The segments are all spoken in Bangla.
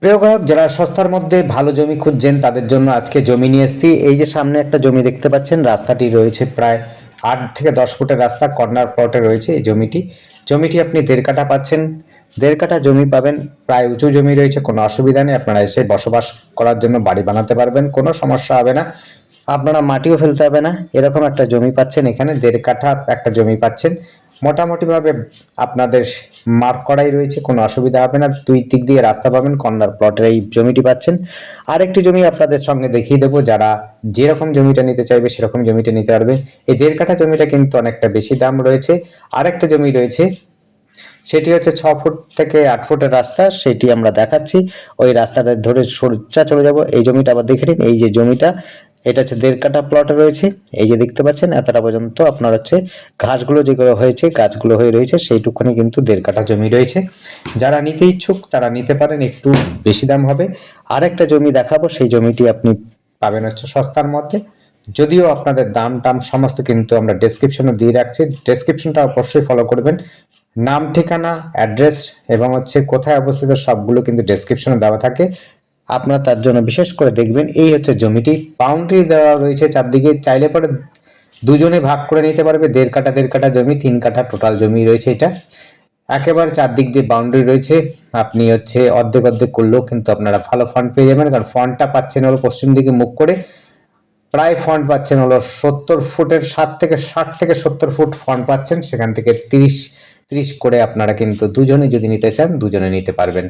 প্রিয় গ্রাহক, যারা সস্তার মধ্যে ভালো জমি খুঁজছেন তাদের জন্য আজকে জমি নিয়ে এসেছি। এই যে সামনে একটা জমি দেখতে পাচ্ছেন, রাস্তাটি রয়েছে প্রায় 8 থেকে 10 ফুটের রাস্তা, কর্নার প্লটে রয়েছে এই জমিটি আপনি 1.5 কাঠা পাচ্ছেন। 1.5 কাঠা জমি পাবেন, প্রায় উঁচু জমি রয়েছে, কোনো অসুবিধা নেই। আপনারা এসে বসবাস করার জন্য বাড়ি বানাতে পারবেন, কোনো সমস্যা হবে না। আপনারা মাটিও ফেলতে হবে না, এরকম একটা জমি পাচ্ছেন। এখানে 1.5 কাঠা একটা জমি পাচ্ছেন, মোটামুটিভাবে আপনাদের মার্ক করাই রয়েছে, কোনো অসুবিধা হবে না। 2 দিক দিয়ে রাস্তা পাবেন, কর্নার প্লটের এই জমিটি পাচ্ছেন। আরেকটি জমি আপনাদের সঙ্গে দেখিয়ে দেবো, যারা যেরকম জমিটা নিতে চাইবে সেরকম জমিটা নিতে পারবে। এই 1.5 কাঠা জমিটা কিন্তু অনেকটা বেশি দাম রয়েছে। আরেকটা জমি রয়েছে, সেটি হচ্ছে 6 ফুট থেকে 8 ফুটের রাস্তা, সেটি আমরা দেখাচ্ছি। ওই রাস্তাটা ধরে সোজা চলে যাব। এই জমিটা আবার দেখে নিন, এই যে জমিটা, এটা হচ্ছে 1.5 কাঠা প্লটে রয়েছে। এই যে দেখতে পাচ্ছেন, এতটা পর্যন্ত আপনার হচ্ছে ঘাসগুলো যেগুলো হয়েছে, গাছগুলো হয়ে রয়েছে, সেইটুকুনি কিন্তু 1.5 কাঠা জমি রয়েছে। যারা নিতে ইচ্ছুক তারা নিতে পারেন, একটু বেশি দাম হবে। আরেকটা জমি দেখাবো, সেই জমিটি আপনি পাবেন হচ্ছে সস্তার মধ্যে। যদিও আপনাদের দাম টাম সমস্ত কিন্তু আমরা ডেসক্রিপশনে দিয়ে রাখছি, ডেসক্রিপশনটা অবশ্যই ফলো করবেন। নাম, ঠিকানা, অ্যাড্রেস এবং হচ্ছে কোথায় অবস্থিত সবগুলো কিন্তু ডেসক্রিপশনে দেওয়া থাকে। আপনারা তার জন্য বিশেষ করে দেখবেন। এই হচ্ছে জমিটি, বাউন্ডারি দেওয়া রয়েছে চারদিকে, চাইলে পরে দুজনে ভাগ করে নিতে পারবে। 1.5 কাঠা জমি, 3 কাঠা টোটাল জমি রয়েছে এটা। একেবারে চারদিক দিয়ে বাউন্ডারি রয়েছে। আপনি হচ্ছে অর্ধেক অর্ধেক করলেও কিন্তু আপনারা ভালো ফান্ড পেয়ে যাবেন, কারণ ফন্টটা পাচ্ছেন হলো পশ্চিম দিকে মুখ করে। প্রায় ফন্ট পাচ্ছেন হলো 70 ফুটের, 60 থেকে 70 ফুট ফন্ট পাচ্ছেন। সেখান থেকে 30 করে আপনারা কিন্তু দুজনে যদি নিতে চান দুজনে নিতে পারবেন,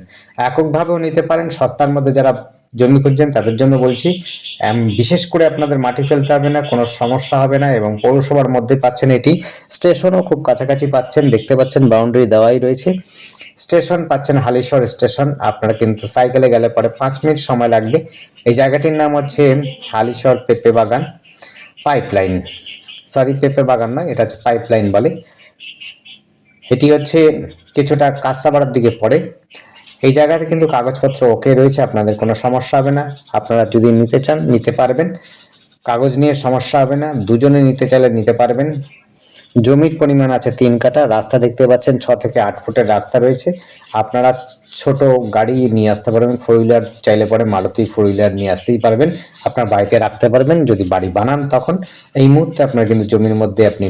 এককভাবেও নিতে পারেন। সস্তার মধ্যে যারা জমি খুঁজছেন তাদের জন্য বলছি, বিশেষ করে আপনাদের মাটি ফেলতে হবে না, কোনো সমস্যা হবে না। এবং পৌরসভার মধ্যে পাচ্ছেন এটি, স্টেশনও খুব কাছাকাছি পাচ্ছেন, দেখতে পাচ্ছেন বাউন্ডারি দেওয়াই রয়েছে। স্টেশন পাচ্ছেন হালিশহর স্টেশন, আপনারা কিন্তু সাইকেলে গেলে পরে 5 মিনিট সময় লাগবে। এই জায়গাটির নাম হচ্ছে হালিশহর পেঁপে বাগান পাইপলাইন, সরি পেঁপে বাগান নয়, এটা হচ্ছে পাইপলাইন বলে। এটি হচ্ছে কিছুটা কাঁচাপাড়ার দিকে পড়ে। এই জায়গাতে কিন্তু কাগজপত্র ওকে রয়েছে, আপনাদের কোনো সমস্যা হবে না। আপনারা যদি নিতে চান নিতে পারবেন, কাগজ নিয়ে সমস্যা হবে না। দুজনে নিতে চাইলে নিতে পারবেন। জমির পরিমাণ আছে 3 কাঠা, রাস্তা দেখতে পাচ্ছেন 6 থেকে 8 ফুটের রাস্তা রয়েছে। আপনারা ছোট গাড়ি নিয়ে আসতে পারবেন, 4 হুইলার চাইলে পরে মারুতি 4 হুইলার নিয়ে আসতেই পারবেন, আপনার বাড়িতে রাখতে পারবেন যদি বাড়ি বানান তখন। এই মুহূর্তে আপনার কিন্তু জমির মধ্যে আপনি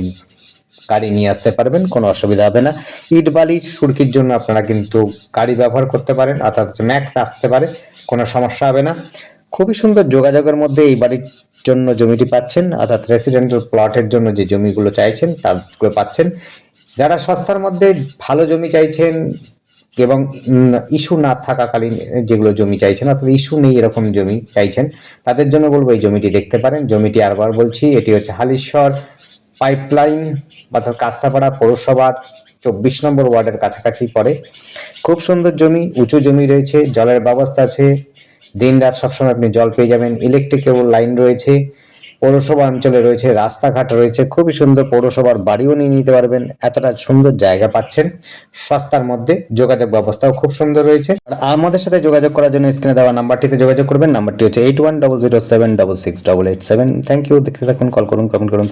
গাড়ি নিয়ে আসতে পারবেন, কোনো অসুবিধা হবে না। ইট বালি সুরকির জন্য আপনারা কিন্তু গাড়ি ব্যবহার করতে পারেন, অর্থাৎ ম্যাক্স আসতে পারে, কোনো সমস্যা হবে না। খুবই সুন্দর যোগাযোগের মধ্যে এই বাড়ির জন্য জমিটি পাচ্ছেন, অর্থাৎ রেসিডেন্টাল প্লটের জন্য যে জমিগুলো চাইছেন তারগুলো পাচ্ছেন। যারা সস্তার মধ্যে ভালো জমি চাইছেন এবং ইস্যু না থাকাকালীন যেগুলো জমি চাইছেন, অর্থাৎ ইস্যু নেই এরকম জমি চাইছেন, তাদের জন্য বলবো এই জমিটি দেখতে পারেন। জমিটি আরবার বলছি, এটি হচ্ছে হালিশহর পাইপলাইন, অর্থাৎ কাঁচাপাড়া পৌরসভার 24 নম্বর ওয়ার্ডের কাছাকাছি পড়ে। খুব সুন্দর জমি, উঁচু জমি রয়েছে, জলের ব্যবস্থা আছে, দিন রাত সবসময় আপনি জল পেয়ে যাবেন। ইলেকট্রিক কেবল লাইন রয়েছে, পৌরসভা অঞ্চলে রয়েছে, রাস্তাঘাট রয়েছে, খুবই সুন্দর। পৌরসভার বাড়িও নিয়ে নিতে পারবেন, এতটা সুন্দর জায়গা পাচ্ছেন সস্তার মধ্যে। যোগাযোগ ব্যবস্থাও খুব সুন্দর রয়েছে। আর আমাদের সাথে যোগাযোগ করার জন্য স্ক্রিনে দেওয়া নাম্বারটিতে যোগাযোগ করবেন। নাম্বারটি হচ্ছে 8100766887। Thank you. দেখতে থাকুন, কল করুন, কমেন্ট করুন।